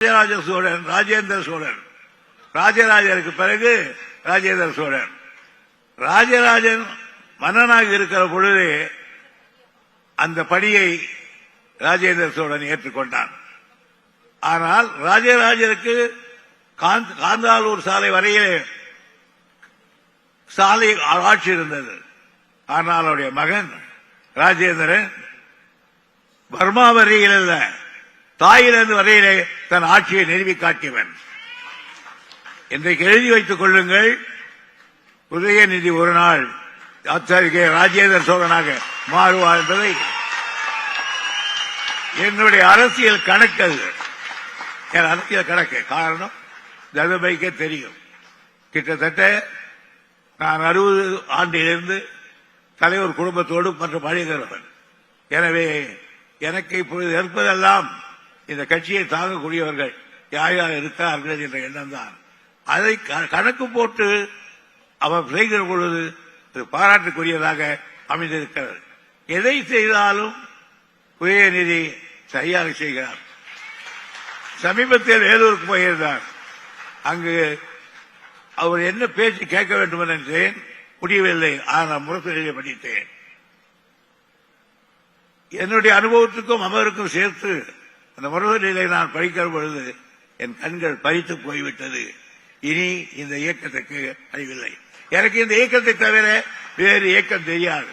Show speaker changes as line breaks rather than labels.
ராஜராஜ சோழன், ராஜேந்திர சோழன், ராஜராஜருக்கு பிறகு ராஜேந்திர சோழன். ராஜராஜன் மன்னனாக இருக்கிற பொழுது அந்த பணியை ராஜேந்திர சோழன் ஏற்றுக்கொண்டான். ஆனால் ராஜராஜருக்கு காந்தாலூர் சாலை வரையிலே சாலை ஆட்சி இருந்தது. ஆனால் அவருடைய மகன் ராஜேந்திரன் பர்மா வரையில் அல்ல, தாயிலிருந்து வரையிலே தன் ஆட்சியை நிறுவி காட்டியவன். இன்றைக்கு எழுதி வைத்துக் கொள்ளுங்கள், உதயநிதி ஒரு நாள் ராஜேந்திர சோழனாக மாறுவார் என்பதை என்னுடைய அரசியல் கணக்கு. அது என் அரசியல் கணக்கு. காரணம் தர்மபைக்கே தெரியும். கிட்டத்தட்ட நான் 60 ஆண்டிலிருந்து தலைவர் குடும்பத்தோடு மற்றும் பழகுகிறவன். எனவே எனக்கு இப்பொழுது இருப்பதெல்லாம் இந்த கட்சியை தாங்கக்கூடியவர்கள் யார் யார் இருக்கிறார்கள் என்ற எண்ணம் தான். அதை கணக்கு போட்டு அவர் செய்கிற பொழுது பாராட்டுக்குரியதாக அமைந்திருக்கிறது. எதை செய்தாலும் உதயநிதி சரியாக செய்கிறார். சமீபத்தில் வேலூருக்கு போயிருந்தார். அங்கு அவர் என்ன பேச்சு கேட்க வேண்டும் என்றேன், முடியவில்லை. ஆனால் முரசொலியை படித்தேன். என்னுடைய அனுபவத்துக்கும் அவருக்கும் சேர்த்து அந்த முரசொலியை நான் படிக்கிற பொழுது என் கண்கள் பறித்து போய்விட்டது. இனி இந்த இயக்கத்துக்கு அறிவில்லை. எனக்கு இந்த இயக்கத்தை தவிர வேறு இயக்கம் தெரியாது.